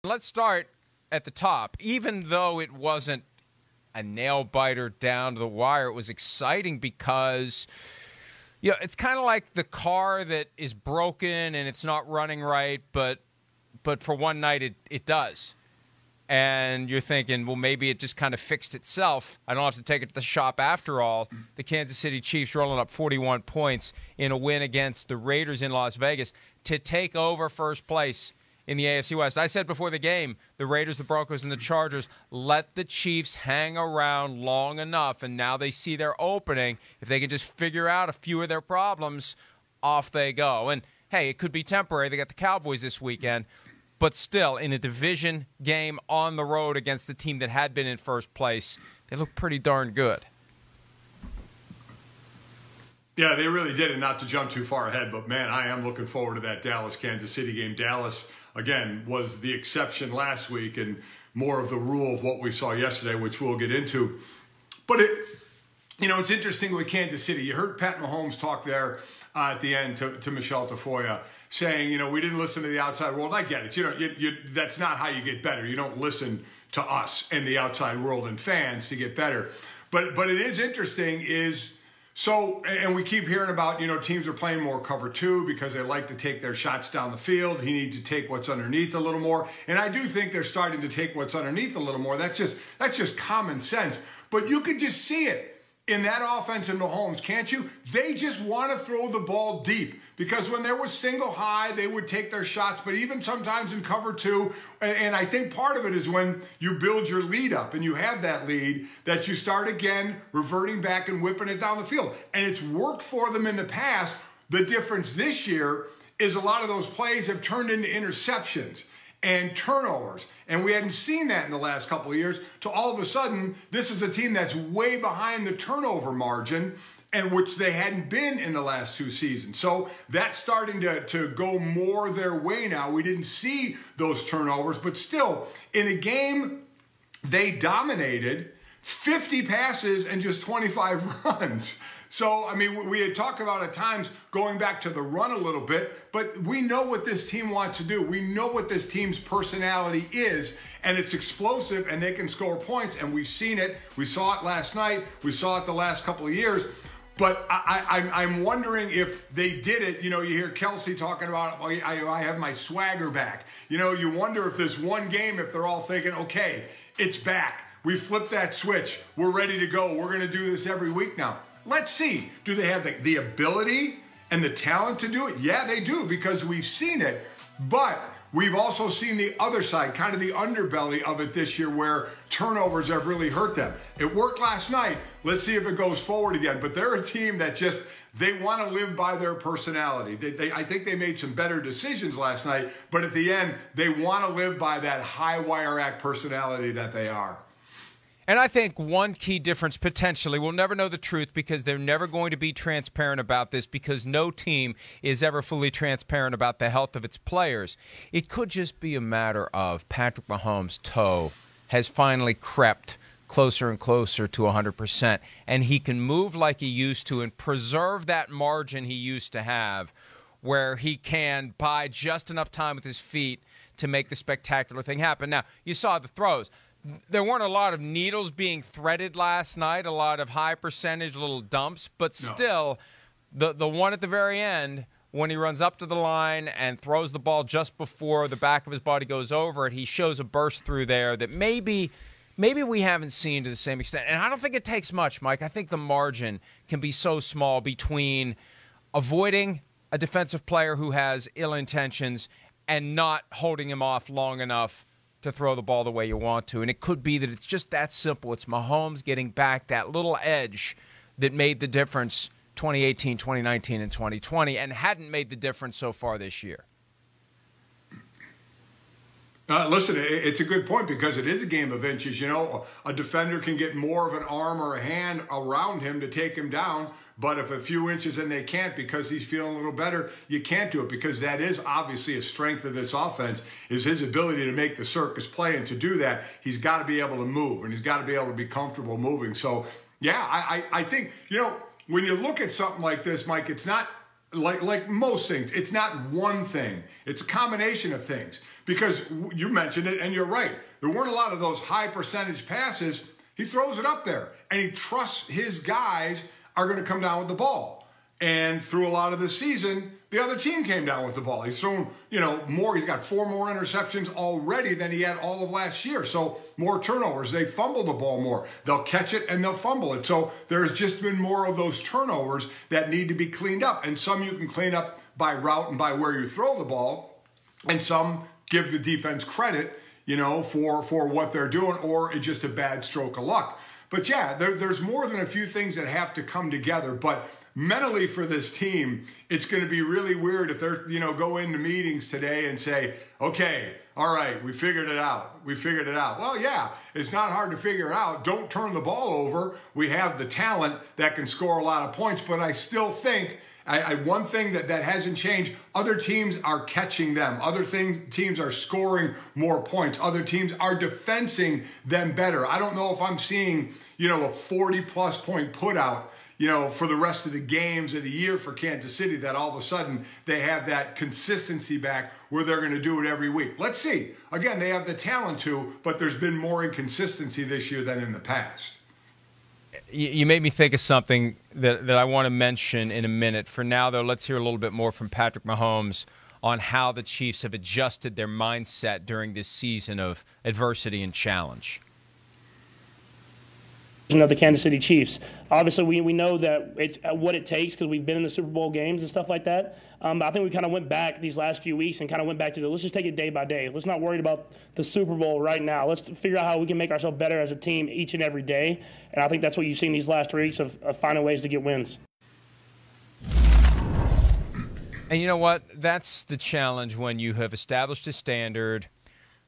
Let's start at the top. Even though it wasn't a nail-biter down to the wire, it was exciting because it's kind of like the car that is broken and it's not running right, but for one night it does. And you're thinking, well, maybe it just kind of fixed itself. I don't have to take it to the shop after all. The Kansas City Chiefs rolling up 41 points in a win against the Raiders in Las Vegas to take over first place in the AFC West. I said before the game, the Raiders, the Broncos, and the Chargers let the Chiefs hang around long enough, and now they see their opening. If they can just figure out a few of their problems, off they go. And, hey, it could be temporary. They got the Cowboys this weekend. But still, in a division game on the road against the team that had been in first place, they look pretty darn good. Yeah, they really did, and not to jump too far ahead, but, man, I am looking forward to that Dallas-Kansas City game. Dallas, again, was the exception last week and more of the rule of what we saw yesterday, which we'll get into. But, it's interesting with Kansas City. You heard Pat Mahomes talk there at the end to Michelle Tafoya, saying, we didn't listen to the outside world. I get it. That's not how you get better. You don't listen to us and the outside world and fans to get better. But it is interesting and we keep hearing about, teams are playing more cover two because they like to take their shots down the field. He needs to take what's underneath a little more. And I do think they're starting to take what's underneath a little more. That's just common sense. But you could just see it in that offense in Mahomes, can't you? They just want to throw the ball deep because when there was single high, they would take their shots. But even sometimes in cover two, and I think part of it is when you build your lead up and you have that lead, that you start again reverting back and whipping it down the field. And it's worked for them in the past. The difference this year is a lot of those plays have turned into interceptions and turnovers. And we hadn't seen that in the last couple of years. To all of a sudden, this is a team that's way behind the turnover margin, and which they hadn't been in the last two seasons. So that's starting to go more their way now. We didn't see those turnovers, but still, in a game they dominated 50 passes and just 25 runs. So, we had talked about at times going back to the run a little bit, but we know what this team wants to do. We know what this team's personality is, and it's explosive, and they can score points, and we've seen it. We saw it last night. We saw it the last couple of years. But I'm wondering if they did it. You hear Kelsey talking about, I have my swagger back. You wonder if this one game, if they're all thinking, okay, it's back. We flipped that switch. We're ready to go. We're going to do this every week now. Let's see. Do they have the ability and the talent to do it? Yeah, they do, because we've seen it. But we've also seen the other side, kind of the underbelly of it this year, where turnovers have really hurt them. It worked last night. Let's see if it goes forward again. But they're a team that they want to live by their personality. I think they made some better decisions last night, but at the end, they want to live by that high wire act personality that they are. And I think one key difference potentially, we'll never know the truth because they're never going to be transparent about this, because no team is ever fully transparent about the health of its players. It could just be a matter of Patrick Mahomes' toe has finally crept closer and closer to 100%, and he can move like he used to and preserve that margin he used to have, where he can buy just enough time with his feet to make the spectacular thing happen. Now, you saw the throws. There weren't a lot of needles being threaded last night, a lot of high percentage little dumps, but still, the one at the very end, when he runs up to the line and throws the ball just before the back of his body goes over it, he shows a burst through there that maybe we haven't seen to the same extent. And I don't think it takes much, Mike. I think the margin can be so small between avoiding a defensive player who has ill intentions and not holding him off long enough to throw the ball the way you want to. And it could be that it's just that simple. It's Mahomes getting back that little edge that made the difference 2018, 2019, and 2020 and hadn't made the difference so far this year. Listen, it's a good point because it is a game of inches. A defender can get more of an arm or a hand around him to take him down, but if a few inches and they can't because he's feeling a little better, you can't do it, because that is obviously a strength of this offense, is his ability to make the circus play. And to do that, he's got to be able to move, and he's got to be able to be comfortable moving. So, yeah, I think, when you look at something like this, Mike, it's not like most things, it's not one thing. It's a combination of things. Because you mentioned it, and you're right. There weren't a lot of those high percentage passes. He throws it up there, and he trusts his guys are going to come down with the ball. And through a lot of the season, the other team came down with the ball. He's thrown, more. He's got 4 more interceptions already than he had all of last year. So more turnovers. They fumble the ball more. They'll catch it and they'll fumble it. So there's just been more of those turnovers that need to be cleaned up. And some you can clean up by route and by where you throw the ball. And some give the defense credit, for what they're doing, or it's just a bad stroke of luck. But yeah, there's more than a few things that have to come together. But mentally for this team, it's going to be really weird if they're, go into meetings today and say, okay, all right, we figured it out. We figured it out. Well, yeah, it's not hard to figure out. Don't turn the ball over. We have the talent that can score a lot of points. But I still think one thing that hasn't changed, other teams are catching them. Teams are scoring more points. Other teams are defensing them better. I don't know if I'm seeing, a 40-plus point put out, for the rest of the games of the year for Kansas City, that all of a sudden they have that consistency back where they're going to do it every week. Let's see. Again, they have the talent to, but there's been more inconsistency this year than in the past. You made me think of something that I want to mention in a minute. For now, though, let's hear a little bit more from Patrick Mahomes on how the Chiefs have adjusted their mindset during this season of adversity and challenge. Of the Kansas City Chiefs. Obviously, we know that it's what it takes because we've been in the Super Bowl games and stuff like that. But I think we kind of went back these last few weeks and kind of went back to let's just take it day by day. Let's not worry about the Super Bowl right now. Let's figure out how we can make ourselves better as a team each and every day. And I think that's what you've seen these last 3 weeks of finding ways to get wins. And you know what? That's the challenge when you have established a standard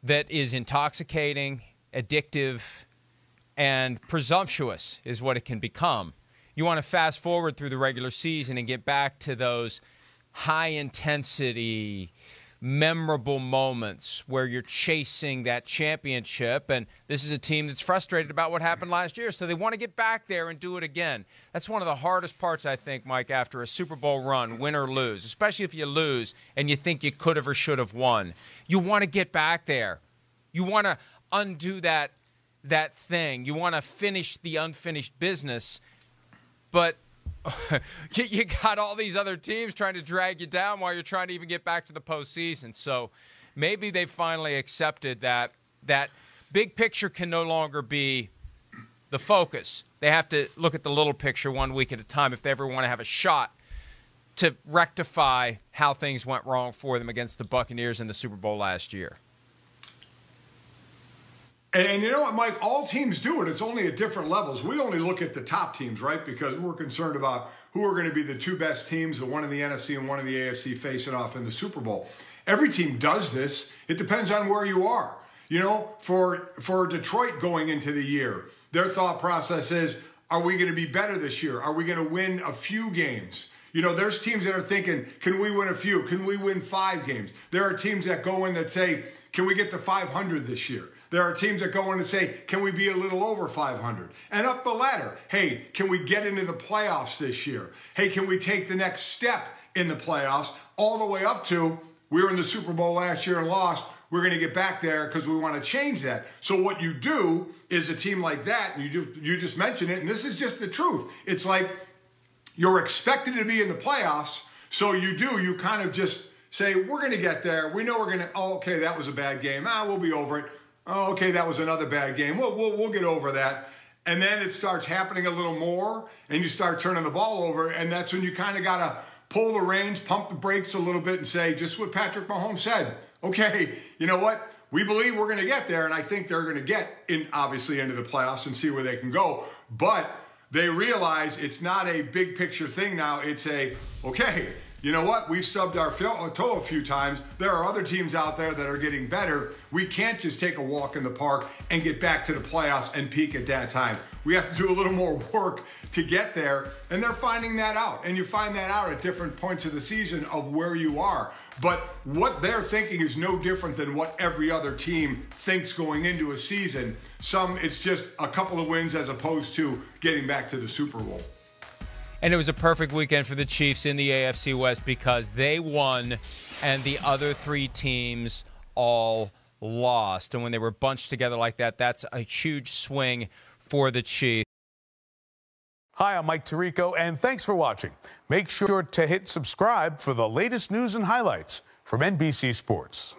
that is intoxicating, addictive, and presumptuous is what it can become. You want to fast forward through the regular season and get back to those high-intensity, memorable moments where you're chasing that championship. And this is a team that's frustrated about what happened last year, so they want to get back there and do it again. That's one of the hardest parts, I think, Mike, after a Super Bowl run, win or lose, especially if you lose and you think you could have or should have won. You want to get back there. You want to undo that thing. You want to finish the unfinished business, but you got all these other teams trying to drag you down while you're trying to even get back to the postseason. So maybe they finally accepted that big picture can no longer be the focus. They have to look at the little picture 1 week at a time if they ever want to have a shot to rectify how things went wrong for them against the Buccaneers in the Super Bowl last year. And you know what, Mike? All teams do it. It's only at different levels. We only look at the top teams, right? Because we're concerned about who are going to be the 2 best teams, the one in the NFC and one in the AFC facing off in the Super Bowl. Every team does this. It depends on where you are. For Detroit going into the year, their thought process is, are we going to be better this year? Are we going to win a few games? There's teams that are thinking, can we win a few? Can we win 5 games? There are teams that go in that say, can we get to 500 this year? There are teams that go in and say, can we be a little over 500? And up the ladder, hey, can we get into the playoffs this year? Hey, can we take the next step in the playoffs all the way up to, we were in the Super Bowl last year and lost, we're going to get back there because we want to change that. So what you do is a team like that, and you just mentioned it, and this is just the truth. It's like you're expected to be in the playoffs, so you kind of just say, we're going to get there. We know we're going to, okay, that was a bad game. We'll be over it. Oh, okay, that was another bad game. We'll get over that. And then it starts happening a little more, and you start turning the ball over, and that's when you kind of got to pull the reins, pump the brakes a little bit, and say, just what Patrick Mahomes said. Okay, you know what? We believe we're going to get there, and I think they're going to get obviously into the playoffs and see where they can go. But they realize it's not a big picture thing now. It's okay, you know what? We've stubbed our toe a few times. There are other teams out there that are getting better. We can't just take a walk in the park and get back to the playoffs and peak at that time. We have to do a little more work to get there, and they're finding that out. And you find that out at different points of the season of where you are. But what they're thinking is no different than what every other team thinks going into a season. It's just a couple of wins as opposed to getting back to the Super Bowl. And it was a perfect weekend for the Chiefs in the AFC West because they won and the other three teams all lost. And when they were bunched together like that, that's a huge swing for the Chiefs. Hi, I'm Mike Tirico, and thanks for watching. Make sure to hit subscribe for the latest news and highlights from NBC Sports.